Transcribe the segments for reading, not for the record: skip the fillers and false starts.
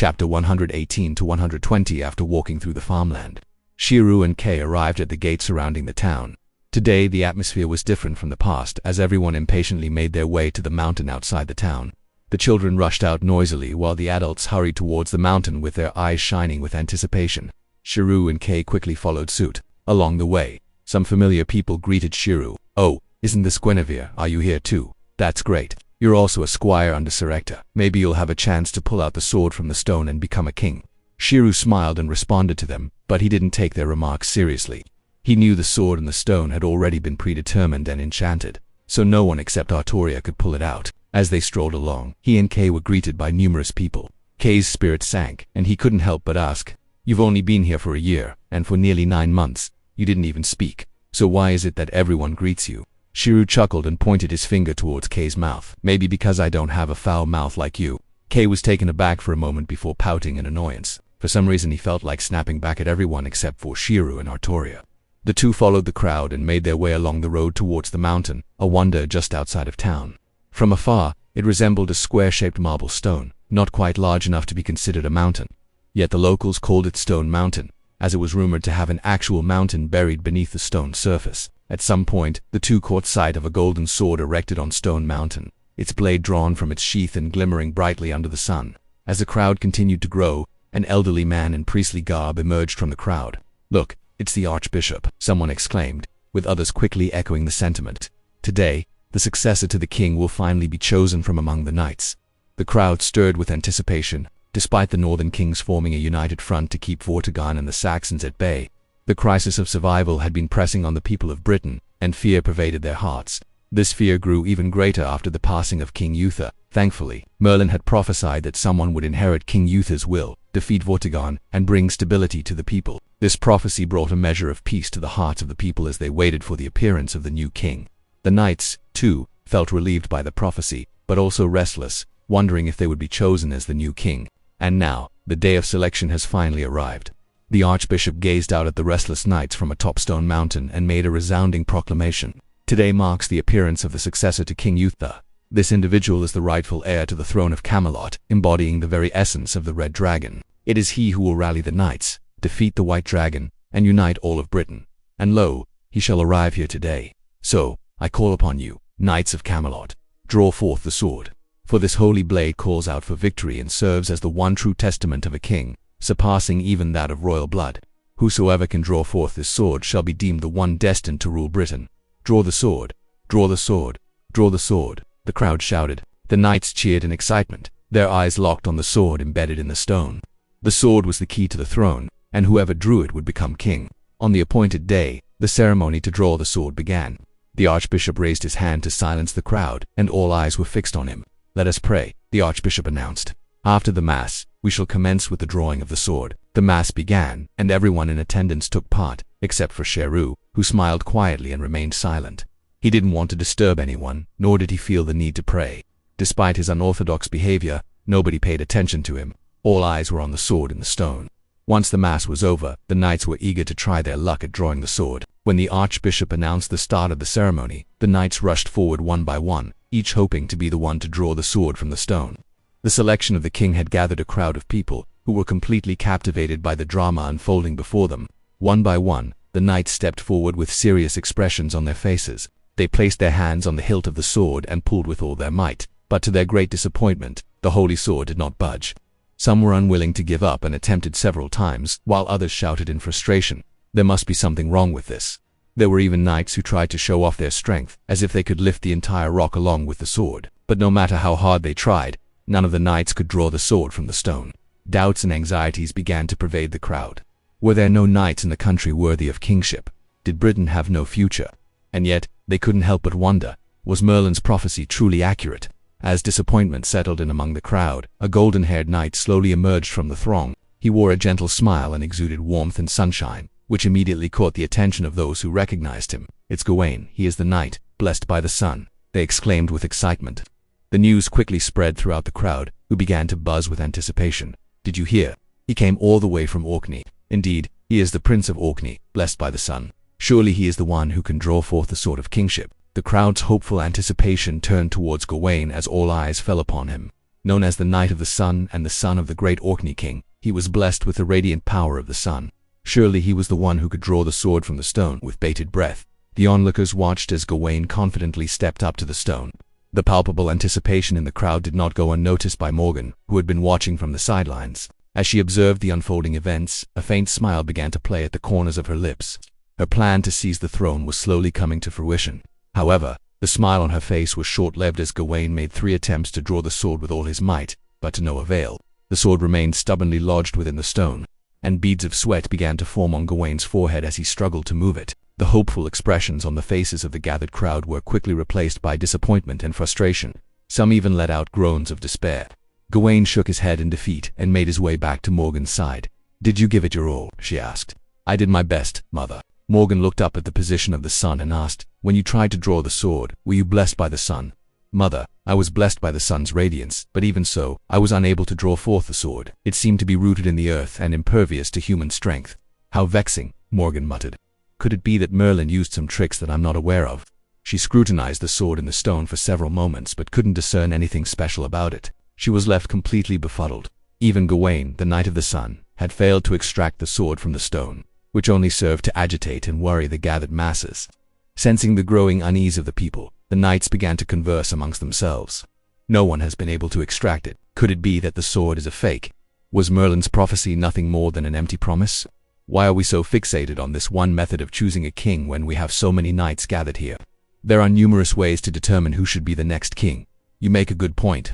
Chapter 118 to 120. After walking through the farmland, Shirou and Kei arrived at the gate surrounding the town. Today the atmosphere was different from the past, as everyone impatiently made their way to the mountain outside the town. The children rushed out noisily while the adults hurried towards the mountain with their eyes shining with anticipation. Shirou and Kei quickly followed suit. Along the way, some familiar people greeted Shirou. "Oh, isn't this Guinevere? Are you here too? That's great. You're also a squire under Sir Ector. Maybe you'll have a chance to pull out the sword from the stone and become a king." Shirou smiled and responded to them, but he didn't take their remarks seriously. He knew the sword and the stone had already been predetermined and enchanted, so no one except Artoria could pull it out. As they strolled along, he and Kei were greeted by numerous people. Kei's spirit sank, and he couldn't help but ask, "You've only been here for a year, and for nearly 9 months, you didn't even speak. So why is it that everyone greets you?" Shirou chuckled and pointed his finger towards Kei's mouth. "Maybe because I don't have a foul mouth like you." Kei was taken aback for a moment before pouting in annoyance. For some reason he felt like snapping back at everyone except for Shirou and Artoria. The two followed the crowd and made their way along the road towards the mountain, a wonder just outside of town. From afar, it resembled a square-shaped marble stone, not quite large enough to be considered a mountain. Yet the locals called it Stone Mountain, as it was rumored to have an actual mountain buried beneath the stone surface. At some point, the two caught sight of a golden sword erected on Stone Mountain, its blade drawn from its sheath and glimmering brightly under the sun. As the crowd continued to grow, an elderly man in priestly garb emerged from the crowd. "Look, it's the Archbishop," someone exclaimed, with others quickly echoing the sentiment. "Today, the successor to the king will finally be chosen from among the knights." The crowd stirred with anticipation, despite the northern kings forming a united front to keep Vortigern and the Saxons at bay. The crisis of survival had been pressing on the people of Britain, and fear pervaded their hearts. This fear grew even greater after the passing of King Uther. Thankfully, Merlin had prophesied that someone would inherit King Uther's will, defeat Vortigern, and bring stability to the people. This prophecy brought a measure of peace to the hearts of the people as they waited for the appearance of the new king. The knights, too, felt relieved by the prophecy, but also restless, wondering if they would be chosen as the new king. And now, the day of selection has finally arrived. The Archbishop gazed out at the restless knights from atop Stone Mountain and made a resounding proclamation. "Today marks the appearance of the successor to King Uther. This individual is the rightful heir to the throne of Camelot, embodying the very essence of the Red Dragon. It is he who will rally the knights, defeat the White Dragon, and unite all of Britain. And lo, he shall arrive here today. So, I call upon you, knights of Camelot, draw forth the sword. For this holy blade calls out for victory and serves as the one true testament of a king, surpassing even that of royal blood. Whosoever can draw forth this sword shall be deemed the one destined to rule Britain. Draw the sword, draw the sword, draw the sword." The crowd shouted. The knights cheered in excitement, their eyes locked on the sword embedded in the stone. The sword was the key to the throne, and whoever drew it would become king. On the appointed day, the ceremony to draw the sword began. The Archbishop raised his hand to silence the crowd, and all eyes were fixed on him. "Let us pray," the Archbishop announced. "After the Mass, we shall commence with the drawing of the sword." The Mass began, and everyone in attendance took part, except for Shirou, who smiled quietly and remained silent. He didn't want to disturb anyone, nor did he feel the need to pray. Despite his unorthodox behavior, nobody paid attention to him. All eyes were on the sword in the stone. Once the Mass was over, the knights were eager to try their luck at drawing the sword. When the Archbishop announced the start of the ceremony, the knights rushed forward one by one, each hoping to be the one to draw the sword from the stone. The selection of the king had gathered a crowd of people, who were completely captivated by the drama unfolding before them. One by one, the knights stepped forward with serious expressions on their faces. They placed their hands on the hilt of the sword and pulled with all their might, but to their great disappointment, the holy sword did not budge. Some were unwilling to give up and attempted several times, while others shouted in frustration. There must be something wrong with this. There were even knights who tried to show off their strength, as if they could lift the entire rock along with the sword. But no matter how hard they tried, none of the knights could draw the sword from the stone. Doubts and anxieties began to pervade the crowd. Were there no knights in the country worthy of kingship? Did Britain have no future? And yet, they couldn't help but wonder, was Merlin's prophecy truly accurate? As disappointment settled in among the crowd, a golden-haired knight slowly emerged from the throng. He wore a gentle smile and exuded warmth and sunshine, which immediately caught the attention of those who recognized him. "It's Gawain, he is the knight, blessed by the sun," they exclaimed with excitement. The news quickly spread throughout the crowd, who began to buzz with anticipation. "Did you hear? He came all the way from Orkney. Indeed, he is the Prince of Orkney, blessed by the sun. Surely he is the one who can draw forth the sword of kingship." The crowd's hopeful anticipation turned towards Gawain as all eyes fell upon him. Known as the Knight of the Sun and the son of the great Orkney king, he was blessed with the radiant power of the sun. Surely he was the one who could draw the sword from the stone. With bated breath, the onlookers watched as Gawain confidently stepped up to the stone. The palpable anticipation in the crowd did not go unnoticed by Morgan, who had been watching from the sidelines. As she observed the unfolding events, a faint smile began to play at the corners of her lips. Her plan to seize the throne was slowly coming to fruition. However, the smile on her face was short-lived as Gawain made 3 attempts to draw the sword with all his might, but to no avail. The sword remained stubbornly lodged within the stone, and beads of sweat began to form on Gawain's forehead as he struggled to move it. The hopeful expressions on the faces of the gathered crowd were quickly replaced by disappointment and frustration. Some even let out groans of despair. Gawain shook his head in defeat and made his way back to Morgan's side. "Did you give it your all?" she asked. "I did my best, mother." Morgan looked up at the position of the sun and asked, "When you tried to draw the sword, were you blessed by the sun?" "Mother, I was blessed by the sun's radiance, but even so, I was unable to draw forth the sword. It seemed to be rooted in the earth and impervious to human strength." "How vexing," Morgan muttered. "Could it be that Merlin used some tricks that I'm not aware of?" She scrutinized the sword in the stone for several moments but couldn't discern anything special about it. She was left completely befuddled. Even Gawain, the Knight of the Sun, had failed to extract the sword from the stone, which only served to agitate and worry the gathered masses. Sensing the growing unease of the people, the knights began to converse amongst themselves. "No one has been able to extract it. Could it be that the sword is a fake? Was Merlin's prophecy nothing more than an empty promise? Why are we so fixated on this one method of choosing a king when we have so many knights gathered here? There are numerous ways to determine who should be the next king." "You make a good point. ...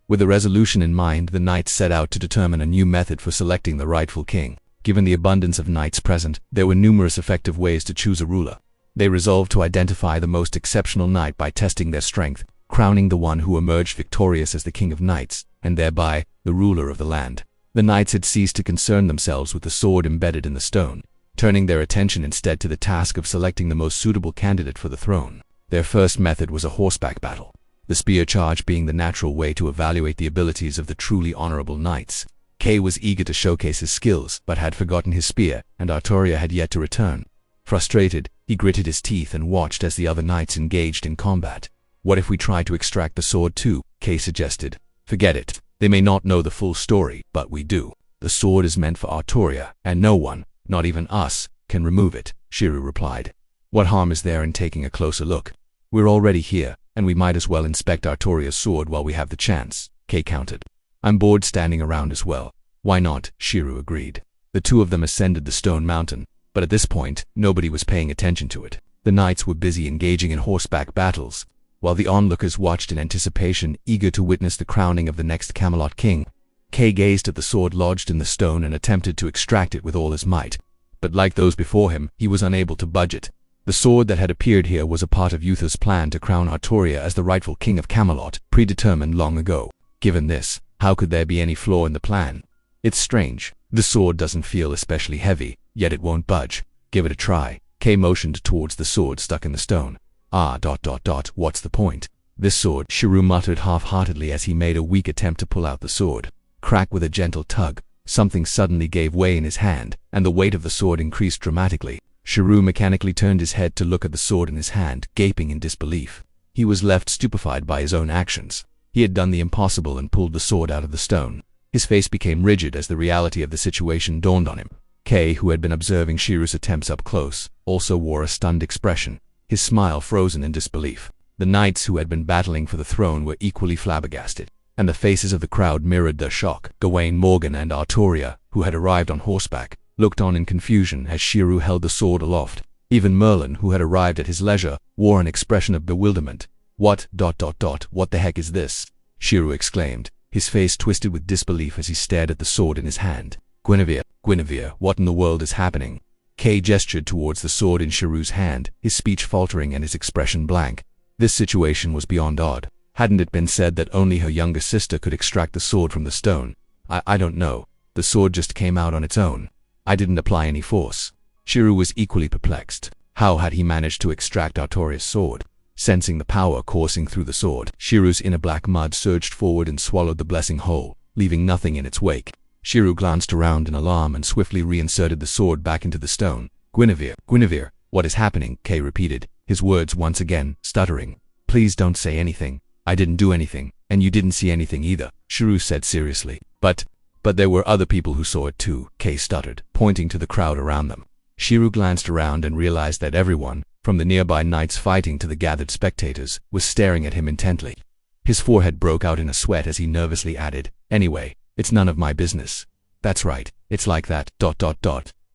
With a resolution in mind, the knights set out to determine a new method for selecting the rightful king. Given the abundance of knights present, there were numerous effective ways to choose a ruler. They resolved to identify the most exceptional knight by testing their strength, crowning the one who emerged victorious as the king of knights, and thereby the ruler of the land. The knights had ceased to concern themselves with the sword embedded in the stone, turning their attention instead to the task of selecting the most suitable candidate for the throne. Their first method was a horseback battle, the spear charge being the natural way to evaluate the abilities of the truly honorable knights. Kay was eager to showcase his skills, but had forgotten his spear, and Artoria had yet to return. Frustrated, he gritted his teeth and watched as the other knights engaged in combat. "What if we try to extract the sword too?" Kay suggested. "Forget it. They may not know the full story, but we do. The sword is meant for Artoria, and no one, not even us, can remove it," Shirou replied. "What harm is there in taking a closer look? We're already here, and we might as well inspect Artoria's sword while we have the chance," Kay countered. "I'm bored standing around as well." "Why not?" Shirou agreed. The two of them ascended the stone mountain, but at this point, nobody was paying attention to it. The knights were busy engaging in horseback battles, while the onlookers watched in anticipation, eager to witness the crowning of the next Camelot king. Kay gazed at the sword lodged in the stone and attempted to extract it with all his might, but like those before him, he was unable to budge it. The sword that had appeared here was a part of Uther's plan to crown Artoria as the rightful king of Camelot, predetermined long ago. Given this, how could there be any flaw in the plan? "It's strange. The sword doesn't feel especially heavy, yet it won't budge. Give it a try." Kay motioned towards the sword stuck in the stone. What's the point? This sword," Shirou muttered half-heartedly as he made a weak attempt to pull out the sword. Crack. With a gentle tug, something suddenly gave way in his hand, and the weight of the sword increased dramatically. Shirou mechanically turned his head to look at the sword in his hand, gaping in disbelief. He was left stupefied by his own actions. He had done the impossible and pulled the sword out of the stone. His face became rigid as the reality of the situation dawned on him. Kay, who had been observing Shirou's attempts up close, also wore a stunned expression, his smile frozen in disbelief. The knights who had been battling for the throne were equally flabbergasted, and the faces of the crowd mirrored their shock. Gawain, Morgan, and Artoria, who had arrived on horseback, looked on in confusion as Shirou held the sword aloft. Even Merlin, who had arrived at his leisure, wore an expression of bewilderment. What the heck is this?" Shirou exclaimed, his face twisted with disbelief as he stared at the sword in his hand. Guinevere, what in the world is happening?" Kay gestured towards the sword in Shirou's hand, his speech faltering and his expression blank. This situation was beyond odd. Hadn't it been said that only her younger sister could extract the sword from the stone? I don't know. The sword just came out on its own. I didn't apply any force." Shirou was equally perplexed. How had he managed to extract Artoria's sword? Sensing the power coursing through the sword, Shirou's inner black mud surged forward and swallowed the blessing whole, leaving nothing in its wake. Shirou glanced around in alarm and swiftly reinserted the sword back into the stone. Guinevere, what is happening?" Kay repeated, his words once again stuttering. "Please don't say anything." I didn't do anything, and you didn't see anything either, Shirou said seriously. But there were other people who saw it too, Kay stuttered, pointing to the crowd around them. Shirou glanced around and realized that everyone, from the nearby knights fighting to the gathered spectators, was staring at him intently. His forehead broke out in a sweat as he nervously added, "Anyway, it's none of my business." "That's right, it's like that, ...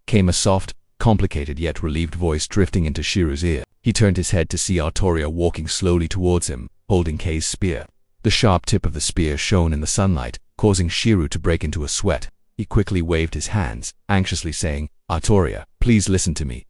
came a soft, complicated yet relieved voice drifting into Shirou's ear. He turned his head to see Artoria walking slowly towards him, holding Kay's spear. The sharp tip of the spear shone in the sunlight, causing Shirou to break into a sweat. He quickly waved his hands, anxiously saying, "Artoria, please listen to me, ...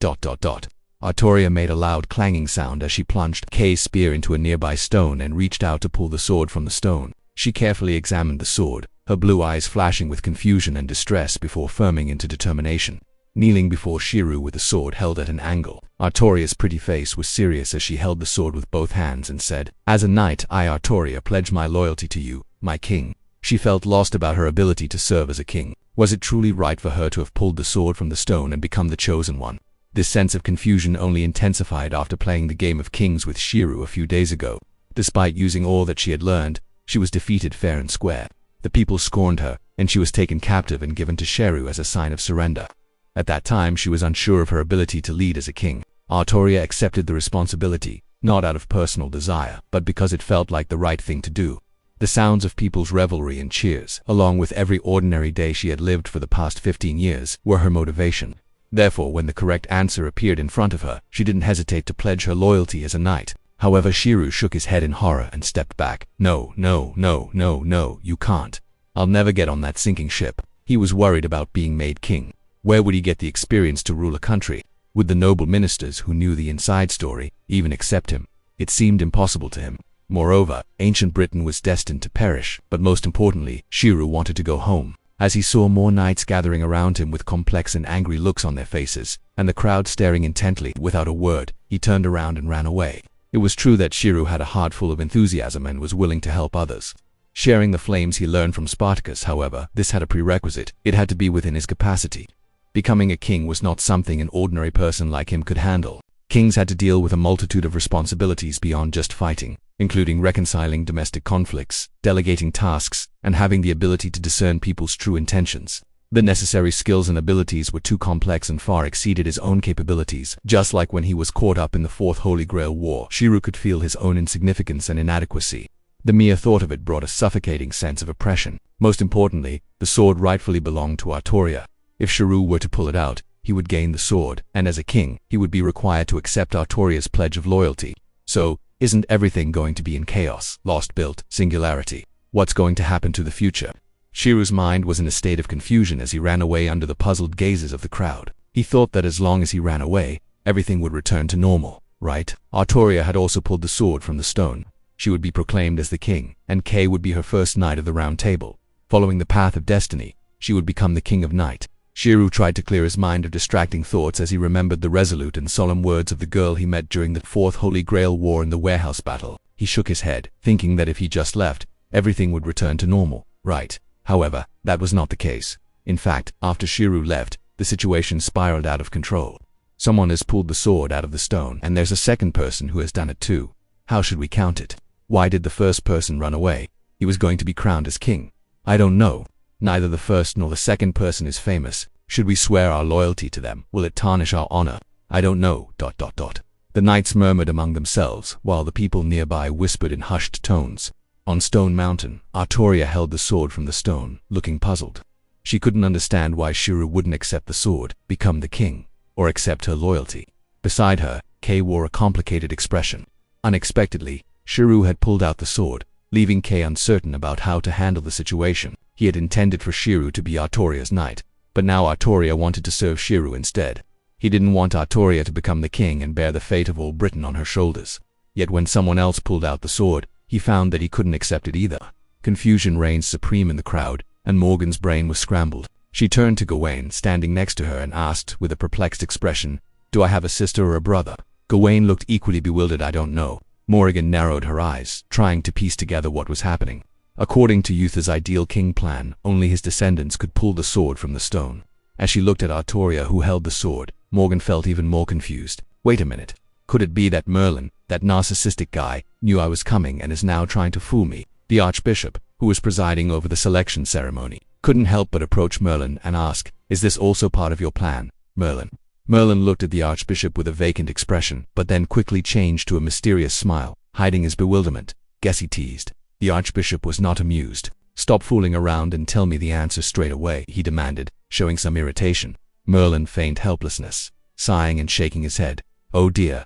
Artoria made a loud clanging sound as she plunged Kay's spear into a nearby stone and reached out to pull the sword from the stone. She carefully examined the sword, her blue eyes flashing with confusion and distress before firming into determination. Kneeling before Shirou with the sword held at an angle, Artoria's pretty face was serious as she held the sword with both hands and said, "As a knight, I, Artoria, pledge my loyalty to you, my king." She felt lost about her ability to serve as a king. Was it truly right for her to have pulled the sword from the stone and become the chosen one? This sense of confusion only intensified after playing the game of kings with Shirou a few days ago. Despite using all that she had learned, she was defeated fair and square. The people scorned her, and she was taken captive and given to Shirou as a sign of surrender. At that time, she was unsure of her ability to lead as a king. Artoria accepted the responsibility, not out of personal desire, but because it felt like the right thing to do. The sounds of people's revelry and cheers, along with every ordinary day she had lived for the past 15 years, were her motivation. Therefore, when the correct answer appeared in front of her, she didn't hesitate to pledge her loyalty as a knight. However, Shirou shook his head in horror and stepped back. "No, you can't. I'll never get on that sinking ship." He was worried about being made king. Where would he get the experience to rule a country? Would the noble ministers who knew the inside story even accept him? It seemed impossible to him. Moreover, ancient Britain was destined to perish, but most importantly, Shirou wanted to go home. As he saw more knights gathering around him with complex and angry looks on their faces, and the crowd staring intently without a word, he turned around and ran away. It was true that Shirou had a heart full of enthusiasm and was willing to help others. Sharing the flames he learned from Spartacus, however, this had a prerequisite. It had to be within his capacity. Becoming a king was not something an ordinary person like him could handle. Kings had to deal with a multitude of responsibilities beyond just fighting, including reconciling domestic conflicts, delegating tasks, and having the ability to discern people's true intentions. The necessary skills and abilities were too complex and far exceeded his own capabilities. Just like when he was caught up in the Fourth Holy Grail War, Shirou could feel his own insignificance and inadequacy. The mere thought of it brought a suffocating sense of oppression. Most importantly, the sword rightfully belonged to Artoria. If Shirou were to pull it out, he would gain the sword, and as a king, he would be required to accept Artoria's pledge of loyalty. So, isn't everything going to be in chaos, lost built, singularity? What's going to happen to the future? Shirou's mind was in a state of confusion as he ran away under the puzzled gazes of the crowd. He thought that as long as he ran away, everything would return to normal, right? Artoria had also pulled the sword from the stone. She would be proclaimed as the king, and Kay would be her first knight of the Round Table. Following the path of destiny, she would become the king of night. Shirou tried to clear his mind of distracting thoughts as he remembered the resolute and solemn words of the girl he met during the Fourth Holy Grail War in the warehouse battle. He shook his head, thinking that if he just left, everything would return to normal, right? However, that was not the case. In fact, after Shirou left, the situation spiraled out of control. Someone has pulled the sword out of the stone, and there's a second person who has done it too. How should we count it? Why did the first person run away? He was going to be crowned as king. I don't know. Neither the first nor the second person is famous. Should we swear our loyalty to them? Will it tarnish our honor? I don't know. The knights murmured among themselves, while the people nearby whispered in hushed tones. On Stone Mountain, Artoria held the sword from the stone, looking puzzled. She couldn't understand why Shirou wouldn't accept the sword, become the king, or accept her loyalty. Beside her, Kay wore a complicated expression. Unexpectedly, Shirou had pulled out the sword, leaving Kay uncertain about how to handle the situation. He had intended for Shirou to be Artoria's knight, but now Artoria wanted to serve Shirou instead. He didn't want Artoria to become the king and bear the fate of all Britain on her shoulders. Yet when someone else pulled out the sword, he found that he couldn't accept it either. Confusion reigned supreme in the crowd, and Morgan's brain was scrambled. She turned to Gawain, standing next to her, and asked with a perplexed expression, "Do I have a sister or a brother?" Gawain looked equally bewildered. "I don't know." Morgan narrowed her eyes, trying to piece together what was happening. According to Uther's ideal king plan, only his descendants could pull the sword from the stone. As she looked at Artoria, who held the sword, Morgan felt even more confused. Wait a minute. Could it be that Merlin, That narcissistic guy knew I was coming and is now trying to fool me. The Archbishop, who was presiding over the selection ceremony, couldn't help but approach Merlin and ask, "Is this also part of your plan, Merlin?" Merlin looked at the Archbishop with a vacant expression, but then quickly changed to a mysterious smile, hiding his bewilderment. "Guess he teased." The Archbishop was not amused. "Stop fooling around and tell me the answer straight away," he demanded, showing some irritation. Merlin feigned helplessness, sighing and shaking his head. Oh dear,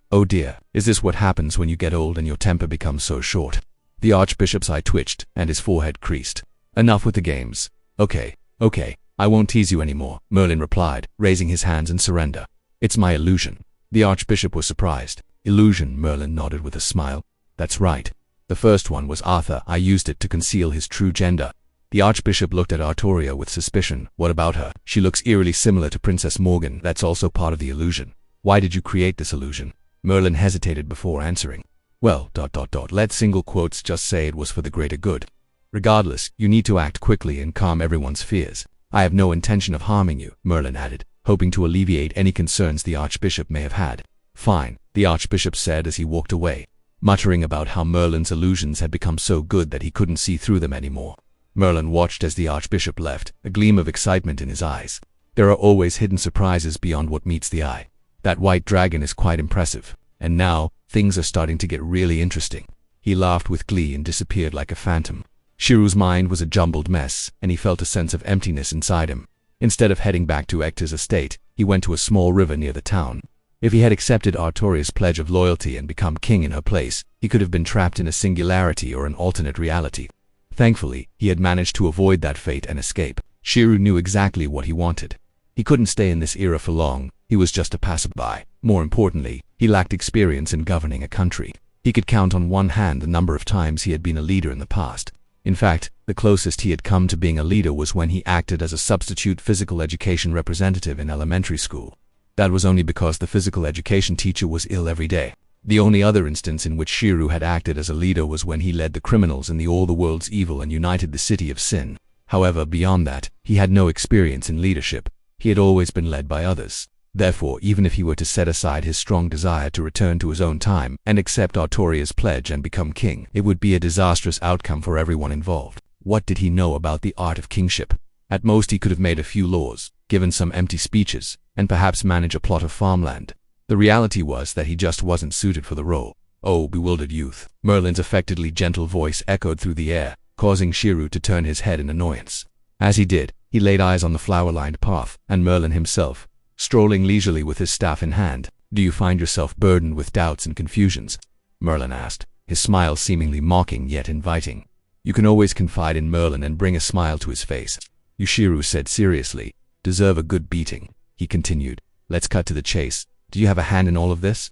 is this what happens when you get old and your temper becomes so short?" The Archbishop's eye twitched, and his forehead creased. "Enough with the games. Okay, I won't tease you anymore," Merlin replied, raising his hands in surrender. "It's my illusion." The Archbishop was surprised. "Illusion?" Merlin nodded with a smile. "That's right. The first one was Arthur. I used it to conceal his true gender." The Archbishop looked at Artoria with suspicion. "What about her? She looks eerily similar to Princess Morgan. That's also part of the illusion. Why did you create this illusion?" Merlin hesitated before answering. "Well, let's single quotes just say it was for the greater good. Regardless, you need to act quickly and calm everyone's fears. I have no intention of harming you," Merlin added, hoping to alleviate any concerns the Archbishop may have had. "Fine," the Archbishop said as he walked away, muttering about how Merlin's illusions had become so good that he couldn't see through them anymore. Merlin watched as the Archbishop left, a gleam of excitement in his eyes. There are always hidden surprises beyond what meets the eye. That white dragon is quite impressive. And now, things are starting to get really interesting. He laughed with glee and disappeared like a phantom. Shirou's mind was a jumbled mess, and he felt a sense of emptiness inside him. Instead of heading back to Ector's estate, he went to a small river near the town. If he had accepted Artoria's pledge of loyalty and become king in her place, he could have been trapped in a singularity or an alternate reality. Thankfully, he had managed to avoid that fate and escape. Shirou knew exactly what he wanted. He couldn't stay in this era for long. He was just a passerby. More importantly, he lacked experience in governing a country. He could count on one hand the number of times he had been a leader in the past. In fact, the closest he had come to being a leader was when he acted as a substitute physical education representative in elementary school. That was only because the physical education teacher was ill every day. The only other instance in which Shirou had acted as a leader was when he led the criminals in the All the World's Evil and united the City of Sin. However, beyond that, he had no experience in leadership. He had always been led by others. Therefore, even if he were to set aside his strong desire to return to his own time and accept Artoria's pledge and become king, it would be a disastrous outcome for everyone involved. What did he know about the art of kingship? At most, he could have made a few laws, given some empty speeches, and perhaps manage a plot of farmland. The reality was that he just wasn't suited for the role. "Oh, bewildered youth," Merlin's affectedly gentle voice echoed through the air, causing Shirou to turn his head in annoyance. As he did, he laid eyes on the flower-lined path, and Merlin himself, strolling leisurely with his staff in hand. "Do you find yourself burdened with doubts and confusions?" Merlin asked, his smile seemingly mocking yet inviting. You can always confide in Merlin and bring a smile to his face. "You," Shirou said seriously, "deserve a good beating." He continued, "Let's cut to the chase. Do you have a hand in all of this?"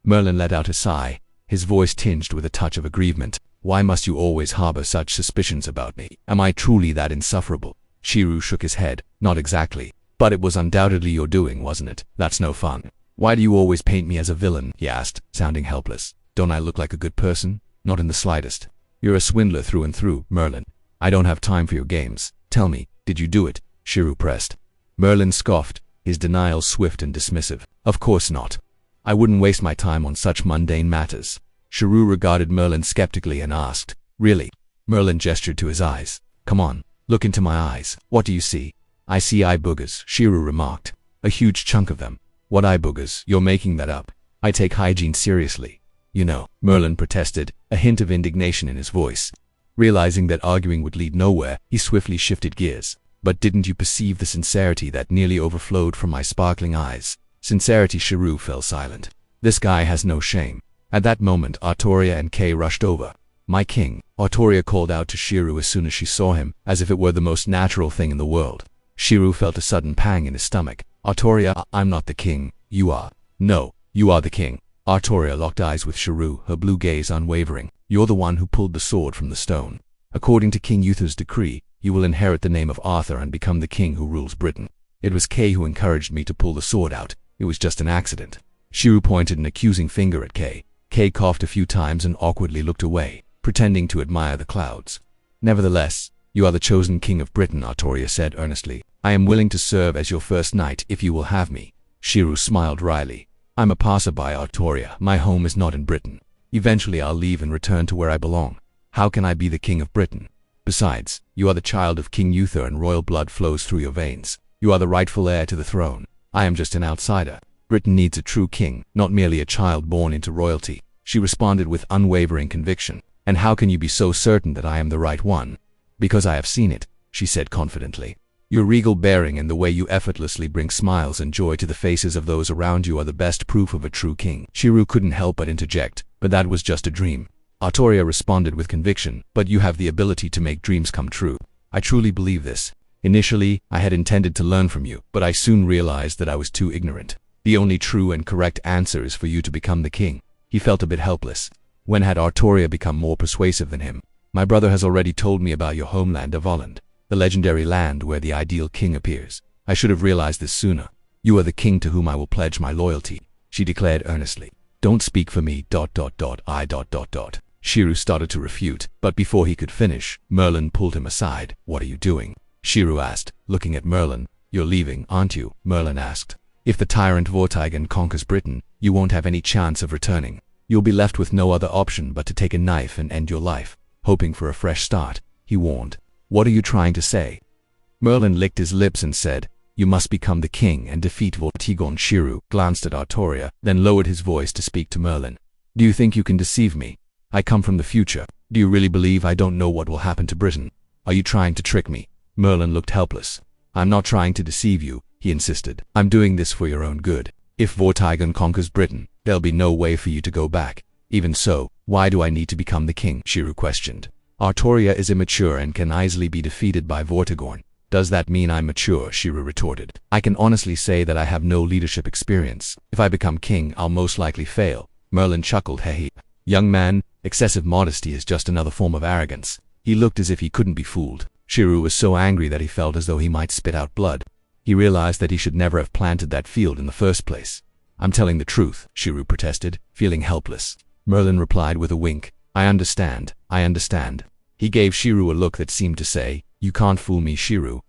Merlin let out a sigh, his voice tinged with a touch of aggrievement. "Why must you always harbor such suspicions about me? Am I truly that insufferable?" Shirou shook his head. "Not exactly. But it was undoubtedly your doing, wasn't it? That's no fun." "Why do you always paint me as a villain?" he asked, sounding helpless. "Don't I look like a good person?" "Not in the slightest. You're a swindler through and through, Merlin. I don't have time for your games. Tell me, did you do it?" Shirou pressed. Merlin scoffed, his denial swift and dismissive. "Of course not. I wouldn't waste my time on such mundane matters." Shirou regarded Merlin skeptically and asked, "Really?" Merlin gestured to his eyes. "Come on, look into my eyes. What do you see?" "I see eye boogers," Shirou remarked. "A huge chunk of them." "What eye boogers? You're making that up. I take hygiene seriously." "You know," Merlin protested, a hint of indignation in his voice. Realizing that arguing would lead nowhere, he swiftly shifted gears. "But didn't you perceive the sincerity that nearly overflowed from my sparkling eyes?" Sincerity. Shirou fell silent. This guy has no shame. At that moment, Artoria and Kay rushed over. "My king," Artoria called out to Shirou as soon as she saw him, as if it were the most natural thing in the world. Shirou felt a sudden pang in his stomach. "Artoria, I'm not the king. You are." "No, you are the king." Artoria locked eyes with Shirou, her blue gaze unwavering. "You're the one who pulled the sword from the stone. According to King Uther's decree, you will inherit the name of Arthur and become the king who rules Britain. It was Kay who encouraged me to pull the sword out. It was just an accident." Shirou pointed an accusing finger at Kay. Kay coughed a few times and awkwardly looked away, pretending to admire the clouds. "Nevertheless, you are the chosen king of Britain," Artoria said earnestly. "I am willing to serve as your first knight if you will have me." Shirou smiled wryly. I'm a passerby, Artoria. My home is not in Britain. Eventually I'll leave and return to where I belong. How can I be the king of Britain? Besides, you are the child of King Uther and royal blood flows through your veins. You are the rightful heir to the throne. I am just an outsider. Britain needs a true king, not merely a child born into royalty. She responded with unwavering conviction. And how can you be so certain that I am the right one? Because I have seen it, she said confidently. Your regal bearing and the way you effortlessly bring smiles and joy to the faces of those around you are the best proof of a true king. Shirou couldn't help but interject, but that was just a dream. Artoria responded with conviction, but you have the ability to make dreams come true. I truly believe this. Initially, I had intended to learn from you, but I soon realized that I was too ignorant. The only true and correct answer is for you to become the king. He felt a bit helpless. When had Artoria become more persuasive than him? My brother has already told me about your homeland of Holland, the legendary land where the ideal king appears. I should have realized this sooner. You are the king to whom I will pledge my loyalty, she declared earnestly. Don't speak for me, I. Shirou started to refute, but before he could finish, Merlin pulled him aside. What are you doing? Shirou asked, looking at Merlin. You're leaving, aren't you? Merlin asked. If the tyrant Vortigern conquers Britain, you won't have any chance of returning. You'll be left with no other option but to take a knife and end your life, hoping for a fresh start, he warned. What are you trying to say? Merlin licked his lips and said, you must become the king and defeat Vortigern. Shirou glanced at Artoria, then lowered his voice to speak to Merlin. Do you think you can deceive me? I come from the future. Do you really believe I don't know what will happen to Britain? Are you trying to trick me? Merlin looked helpless. I'm not trying to deceive you, he insisted. I'm doing this for your own good. If Vortigern conquers Britain, there'll be no way for you to go back. Even so, why do I need to become the king? Shirou questioned. Artoria is immature and can easily be defeated by Vortigern. Does that mean I'm mature? Shirou retorted. I can honestly say that I have no leadership experience. If I become king, I'll most likely fail. Merlin chuckled. Hehe. Young man, excessive modesty is just another form of arrogance. He looked as if he couldn't be fooled. Shirou was so angry that he felt as though he might spit out blood. He realized that he should never have planted that field in the first place. I'm telling the truth, Shirou protested, feeling helpless. Merlin replied with a wink. I understand. He gave Shirou a look that seemed to say, you can't fool me, Shirou.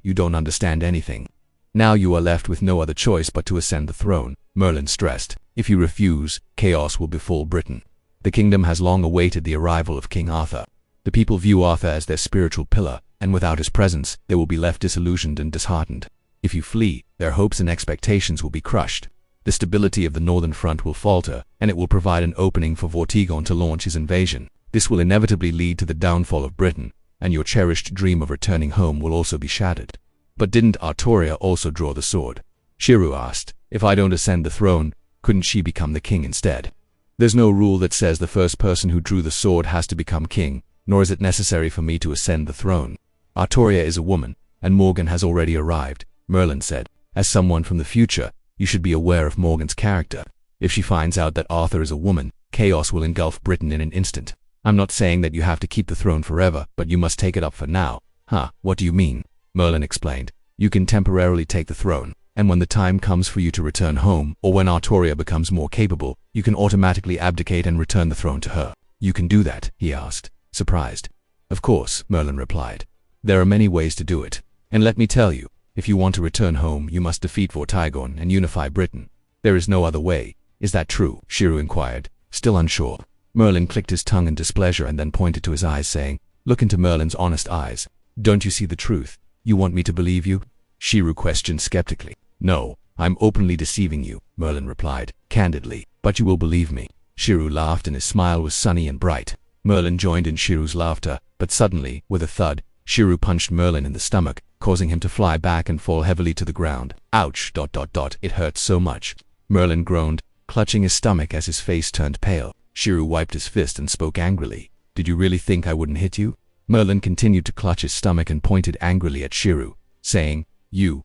You don't understand anything. Now you are left with no other choice but to ascend the throne, Merlin stressed. If you refuse, chaos will befall Britain. The kingdom has long awaited the arrival of King Arthur. The people view Arthur as their spiritual pillar, and without his presence, they will be left disillusioned and disheartened. If you flee, their hopes and expectations will be crushed. The stability of the northern front will falter, and it will provide an opening for Vortigern to launch his invasion. This will inevitably lead to the downfall of Britain, and your cherished dream of returning home will also be shattered. But didn't Artoria also draw the sword? Shirou asked. If I don't ascend the throne, couldn't she become the king instead? There's no rule that says the first person who drew the sword has to become king, nor is it necessary for me to ascend the throne. Artoria is a woman, and Morgan has already arrived, Merlin said. As someone from the future, you should be aware of Morgan's character. If she finds out that Arthur is a woman, chaos will engulf Britain in an instant. I'm not saying that you have to keep the throne forever, but you must take it up for now. Huh, what do you mean? Merlin explained. You can temporarily take the throne, and when the time comes for you to return home, or when Artoria becomes more capable, you can automatically abdicate and return the throne to her. You can do that? He asked, surprised. Of course, Merlin replied. There are many ways to do it. And let me tell you, if you want to return home, you must defeat Vortigern and unify Britain. There is no other way. Is that true? Shirou inquired, still unsure. Merlin clicked his tongue in displeasure and then pointed to his eyes, saying, Look into Merlin's honest eyes. Don't you see the truth? You want me to believe you? Shirou questioned skeptically. No, I'm openly deceiving you, Merlin replied, candidly. But you will believe me. Shirou laughed and his smile was sunny and bright. Merlin joined in Shirou's laughter, but suddenly, with a thud, Shirou punched Merlin in the stomach, causing him to fly back and fall heavily to the ground. Ouch! It hurt so much. Merlin groaned, clutching his stomach as his face turned pale. Shirou wiped his fist and spoke angrily. Did you really think I wouldn't hit you? Merlin continued to clutch his stomach and pointed angrily at Shirou, saying, You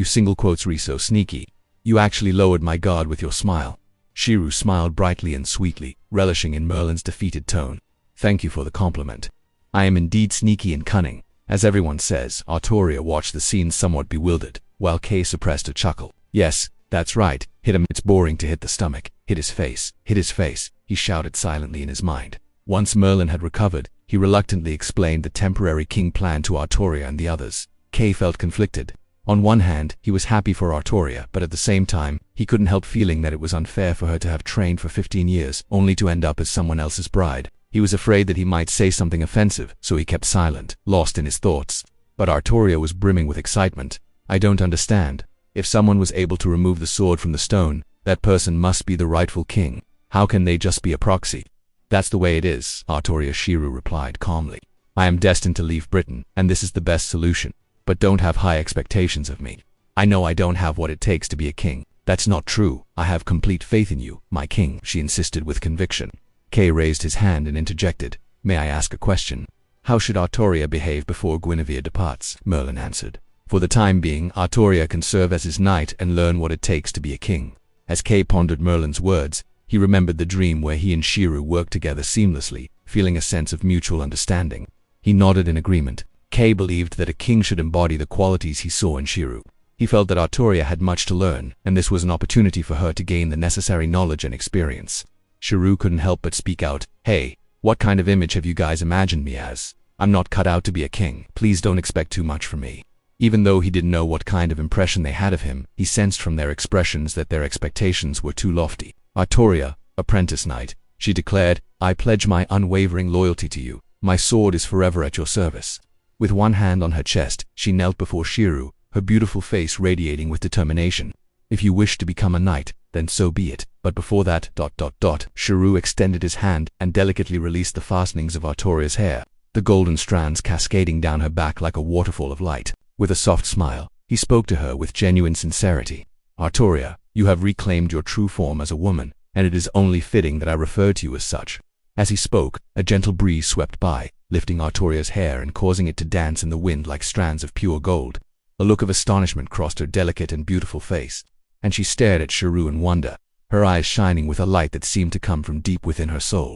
single quotes re so sneaky. You actually lowered my guard with your smile. Shirou smiled brightly and sweetly, relishing in Merlin's defeated tone. Thank you for the compliment. I am indeed sneaky and cunning. As everyone says, Artoria watched the scene somewhat bewildered, while Kay suppressed a chuckle. Yes, that's right, hit him. It's boring to hit the stomach. Hit his face, he shouted silently in his mind. Once Merlin had recovered, he reluctantly explained the temporary king plan to Artoria and the others. Kay felt conflicted. On one hand, he was happy for Artoria, but at the same time, he couldn't help feeling that it was unfair for her to have trained for 15 years, only to end up as someone else's bride. He was afraid that he might say something offensive, so he kept silent, lost in his thoughts. But Artoria was brimming with excitement. I don't understand. If someone was able to remove the sword from the stone, that person must be the rightful king. How can they just be a proxy? That's the way it is, Artoria. Shirou replied calmly. I am destined to leave Britain, and this is the best solution. But don't have high expectations of me. I know I don't have what it takes to be a king. That's not true. I have complete faith in you, my king, she insisted with conviction. Kay raised his hand and interjected. May I ask a question? How should Artoria behave before Guinevere departs? Merlin answered. For the time being, Artoria can serve as his knight and learn what it takes to be a king. As Kay pondered Merlin's words, he remembered the dream where he and Shirou worked together seamlessly, feeling a sense of mutual understanding. He nodded in agreement. Kay believed that a king should embody the qualities he saw in Shirou. He felt that Artoria had much to learn, and this was an opportunity for her to gain the necessary knowledge and experience. Shirou couldn't help but speak out. Hey, what kind of image have you guys imagined me as? I'm not cut out to be a king. Please don't expect too much from me. Even though he didn't know what kind of impression they had of him, he sensed from their expressions that their expectations were too lofty. Artoria, apprentice knight, she declared, I pledge my unwavering loyalty to you. My sword is forever at your service. With one hand on her chest, she knelt before Shirou, her beautiful face radiating with determination. If you wish to become a knight, then so be it. But before that, Shirou extended his hand and delicately released the fastenings of Artoria's hair, the golden strands cascading down her back like a waterfall of light. With a soft smile, he spoke to her with genuine sincerity. Artoria, you have reclaimed your true form as a woman, and it is only fitting that I refer to you as such. As he spoke, a gentle breeze swept by, lifting Artoria's hair and causing it to dance in the wind like strands of pure gold. A look of astonishment crossed her delicate and beautiful face, and she stared at Shirou in wonder, her eyes shining with a light that seemed to come from deep within her soul.